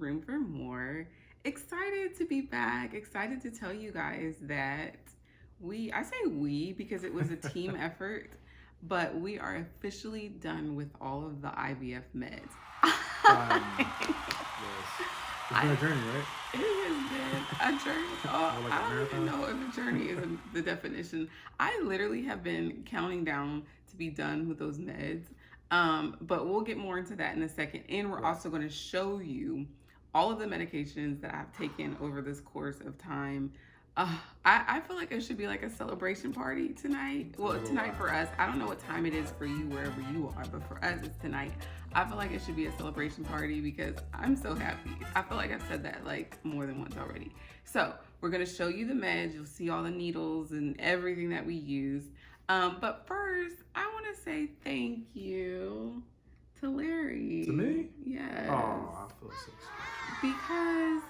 Room for More. Excited to be back. Excited to tell you guys that I say we because it was a team effort, but we are officially done with all of the IVF meds. Yes. It's been a journey, right? It has been a journey. Oh, More like I a don't even marathon. know if a journey is the definition. I literally have been counting down to be done with those meds. But we'll get more into that in a second. And we're Right. also going to show you all of the medications that I've taken over this course of time. I feel like it should be like a celebration party tonight. A Well, little tonight for us. I don't know what time it is for you wherever you are, but for us, it's tonight. I feel like it should be a celebration party because I'm so happy. I feel like I've said that like more than once already. So we're gonna show you the meds. You'll see all the needles and everything that we use. But first, I want to say thank you to Larry. To me? Yes. Oh, I feel so special. Because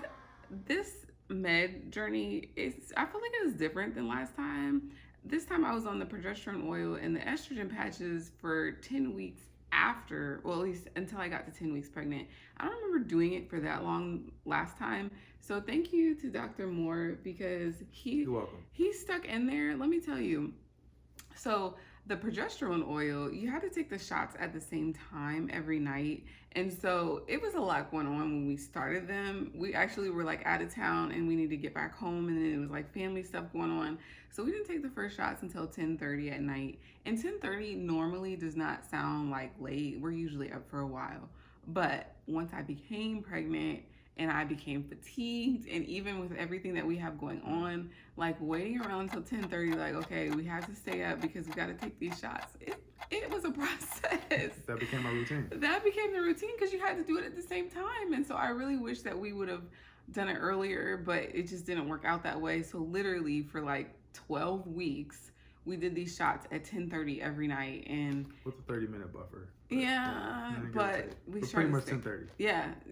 this med journey I feel like it was different than last time. This time I was on the progesterone oil and the estrogen patches for 10 weeks after, well, at least until I got to 10 weeks pregnant. I don't remember doing it for that long last time. So thank you to Dr. Moore because You're welcome. he stuck in there. Let me tell you. So the progesterone oil, you had to take the shots at the same time every night. And so it was a lot going on when we started them. We actually were like out of town and we needed to get back home, and then it was like family stuff going on. So we didn't take the first shots until 10:30 at night. And 10:30 normally does not sound like late. We're usually up for a while. But once I became pregnant and I became fatigued, and even with everything that we have going on, like waiting around until 10:30, like, okay, we have to stay up because we got to take these shots. It was a process. That became my routine. That became the routine because you had to do it at the same time. And so I really wish that we would have done it earlier, but it just didn't work out that way. So literally for like 12 weeks, we did these shots at 10:30 every night. And With a 30-minute buffer. yeah, but we pretty started much to 10:30.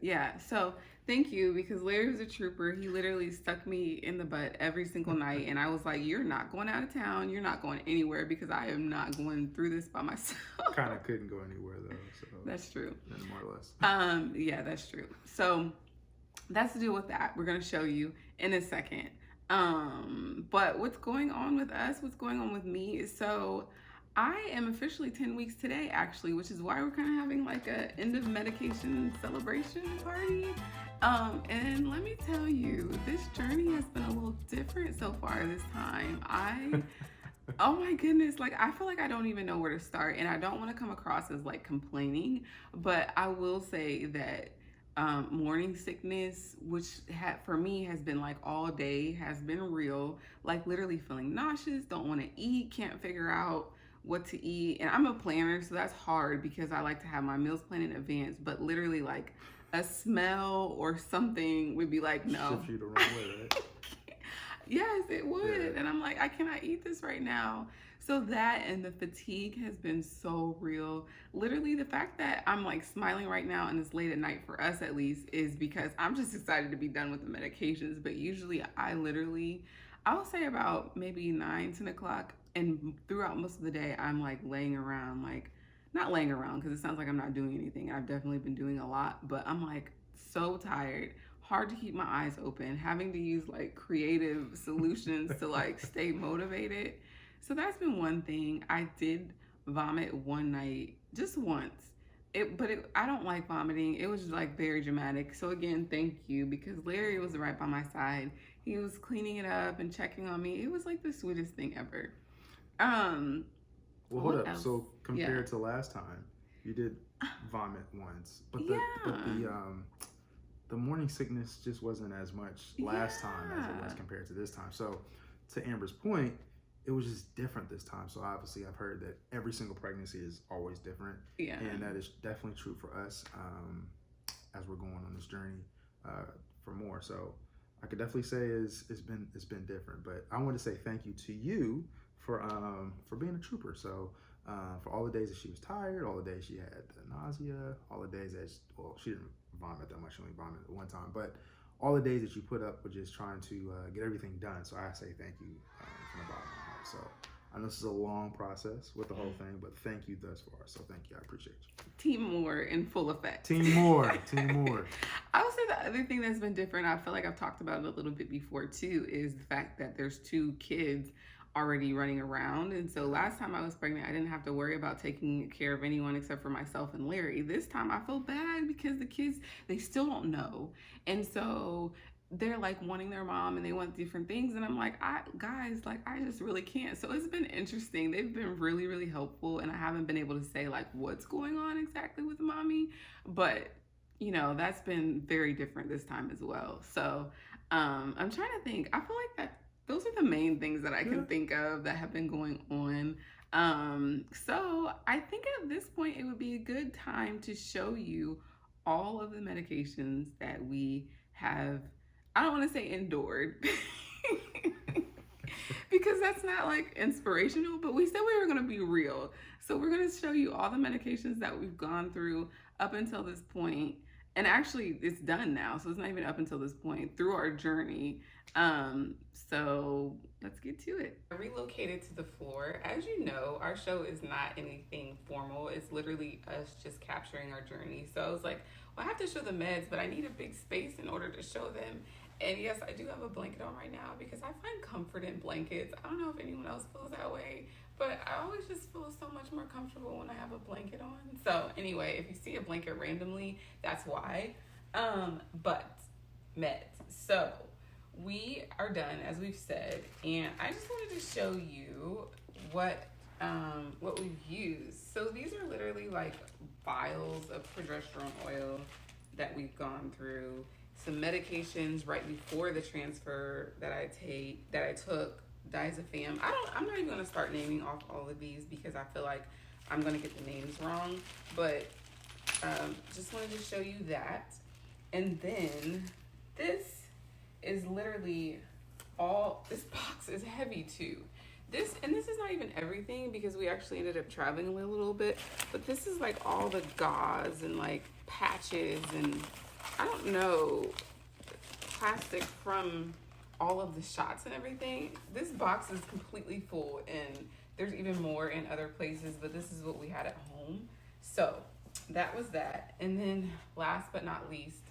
yeah. So thank you because Larry was a trooper. He literally stuck me in the butt every single night, and I was like, "You're not going out of town. You're not going anywhere because I am not going through this by myself." Kind of couldn't go anywhere though. So That's true. more or less. Yeah, that's true. So that's to do with that. We're gonna show you in a second. But what's going on with us? What's going on with me? So I am officially 10 weeks today, actually, which is why we're kind of having like a end of medication celebration party. And let me tell you, this journey has been a little different so far this time. Oh my goodness, like I feel like I don't even know where to start, and I don't want to come across as like complaining, but I will say that morning sickness, which for me has been like all day, has been real. Like literally feeling nauseous, don't want to eat, can't figure out what to eat. And I'm a planner, so that's hard because I like to have my meals planned in advance. But literally, like a smell or something would be like, no. Shift you the wrong way, right? Yes, it would. Yeah. And I'm like, I cannot eat this right now. So that and the fatigue has been so real. Literally, the fact that I'm like smiling right now and it's late at night for us at least is because I'm just excited to be done with the medications. But usually I'll say about maybe 9, 10 o'clock. And throughout most of the day, I'm like laying around, like not laying around because it sounds like I'm not doing anything. I've definitely been doing a lot, but I'm like so tired, hard to keep my eyes open, having to use like creative solutions to like stay motivated. So that's been one thing. I did vomit one night, just once. I don't like vomiting. It was just like very dramatic. So again, thank you because Larry was right by my side. He was cleaning it up and checking on me. It was like the sweetest thing ever. Well, hold What up. else? So compared Yeah. to last time, you did vomit once, but Yeah. the morning sickness just wasn't as much last time as it was Yeah. compared to this time. So to Amber's point, it was just different this time. So obviously, I've heard that every single pregnancy is always different, Yeah. and that is definitely true for us as we're going on this journey for more. So I could definitely say it's been different. But I want to say thank you to you for being a trooper. So for all the days that she was tired, all the days she had the nausea, all the days that she didn't vomit that much, she only vomited at one time, but all the days that you put up with just trying to get everything done. So I say thank you from the bottom of my heart. So I know this is a long process with the whole thing, but thank you thus far. So thank you. I appreciate you. Team Moore in full effect. Team Moore. Team Moore. I would say the other thing that's been different, I feel like I've talked about it a little bit before too, is the fact that there's 2 kids already running around. And so last time I was pregnant, I didn't have to worry about taking care of anyone except for myself and Larry. This time I feel bad because the kids, they still don't know. And so they're like wanting their mom and they want different things. And I'm like, guys, like, I just really can't. So it's been interesting. They've been really, really helpful. And I haven't been able to say like what's going on exactly with mommy, but you know, that's been very different this time as well. So I'm trying to think. I feel like that those are the main things that I can think of that have been going on. So I think at this point it would be a good time to show you all of the medications that we have. I don't want to say endured because that's not like inspirational, but we said we were going to be real. So we're going to show you all the medications that we've gone through up until this point. And actually it's done now. So it's not even up until this point through our journey. So let's get to it. I relocated to the floor. As you know, our show is not anything formal. It's literally us just capturing our journey. So I was like, well, I have to show the meds, but I need a big space in order to show them. And yes, I do have a blanket on right now because I find comfort in blankets. I don't know if anyone else feels that way, but I always just feel so much more comfortable when I have a blanket on. So anyway, if you see a blanket randomly, that's why. But meds. So we are done, as we've said, and I just wanted to show you what we've used. So these are literally like vials of progesterone oil that we've gone through. Some medications right before the transfer that I took, diazepam. I'm not even gonna start naming off all of these because I feel like I'm gonna get the names wrong. But just wanted to show you that. And then this is literally all, this box is heavy too. This is not even everything because we actually ended up traveling a little bit, but this is like all the gauze and like patches and I don't know, plastic from all of the shots and everything. This box is completely full and there's even more in other places, but this is what we had at home. So that was that. And then last but not least,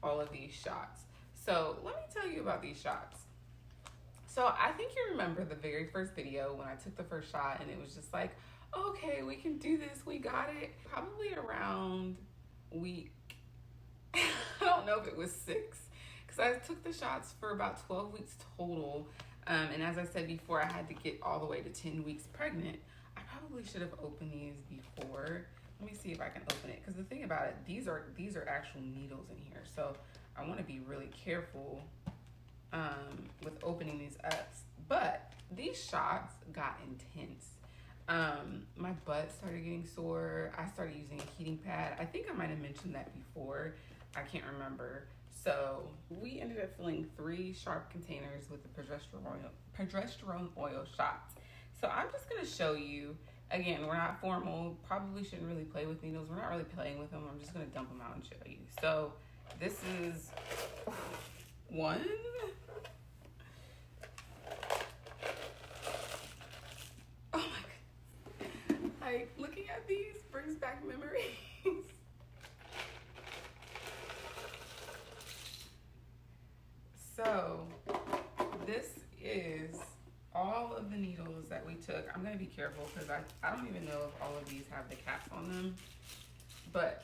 all of these shots. So let me tell you about these shots. So I think you remember the very first video when I took the first shot and it was just like, okay, we can do this, we got it. Probably around week, I don't know if it was 6, because I took the shots for about 12 weeks total. And as I said before, I had to get all the way to 10 weeks pregnant. I probably should have opened these before. Let me see if I can open it, because the thing about it, these are actual needles in here. So I want to be really careful with opening these up. But these shots got intense. My butt started getting sore. I started using a heating pad. I think I might have mentioned that before. I can't remember. So we ended up filling 3 sharp containers with the progesterone oil shots. So I'm just gonna show you. Again, we're not formal. Probably shouldn't really play with needles. We're not really playing with them. I'm just gonna dump them out and show you. So this is 1. Oh my God. Like, looking at these brings back memories. So this is all of the needles that we took. I'm gonna be careful because I don't even know if all of these have the caps on them, but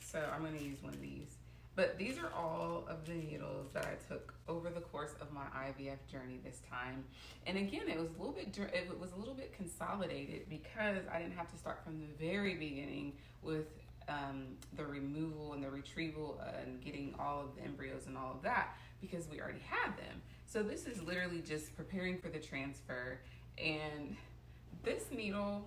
so I'm gonna use one of these. But these are all of the needles that I took over the course of my IVF journey this time. And again, it was a little bit consolidated because I didn't have to start from the very beginning with the removal and the retrieval and getting all of the embryos and all of that because we already had them. So this is literally just preparing for the transfer. And this needle,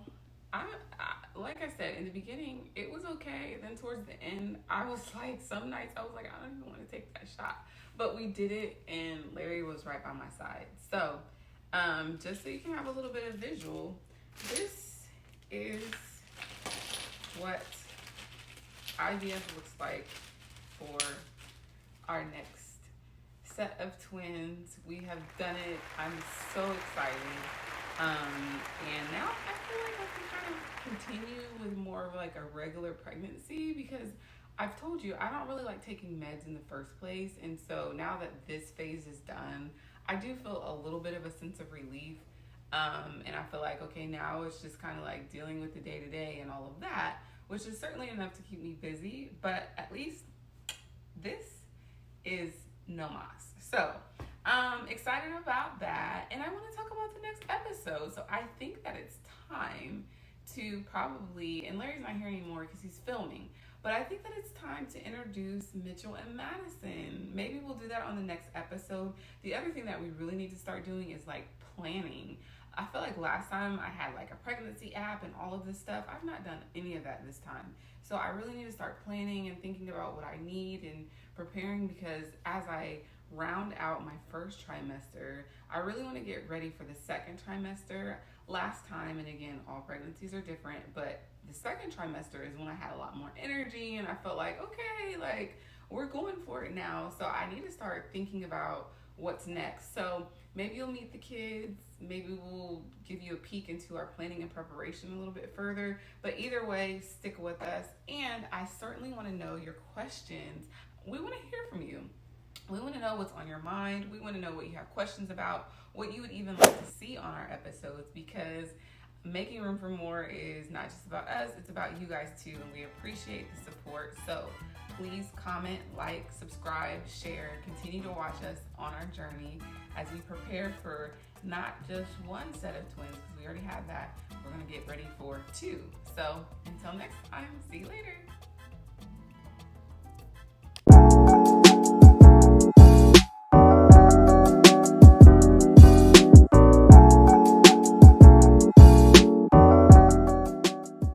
like I said, in the beginning, it was okay. Then towards the end, I was like, some nights I was like, I don't even want to take that shot. But we did it and Larry was right by my side. So just so you can have a little bit of visual, this is what IVF looks like for our next set of twins. We have done it. I'm so excited. And now I feel like I can kind of continue with more of like a regular pregnancy because I've told you I don't really like taking meds in the first place. And so now that this phase is done, I do feel a little bit of a sense of relief. And I feel like, okay, now it's just kind of like dealing with the day to day and all of that, which is certainly enough to keep me busy. But at least this is no mas. So I'm excited about that. And I want to talk about the next episode. So I think that it's time to probably, and Larry's not here anymore because he's filming, but I think that it's time to introduce Mitchell and Madison. Maybe we'll do that on the next episode. The other thing that we really need to start doing is like planning. I feel like last time I had like a pregnancy app and all of this stuff. I've not done any of that this time. So I really need to start planning and thinking about what I need and preparing, because as I round out my first trimester, I really want to get ready for the second trimester. Last time, and again, all pregnancies are different, but the second trimester is when I had a lot more energy and I felt like, okay, like we're going for it now. So I need to start thinking about what's next. So maybe you'll meet the kids. Maybe we'll give you a peek into our planning and preparation a little bit further. But either way, stick with us. And I certainly want to know your questions. We want to hear from you. We want to know what's on your mind. We want to know what you have questions about, what you would even like to see on our episodes, because making room for more is not just about us, it's about you guys too, and we appreciate the support. So please comment, like, subscribe, share, continue to watch us on our journey as we prepare for not just one set of twins, because we already have that. We're going to get ready for 2. So until next time, see you later.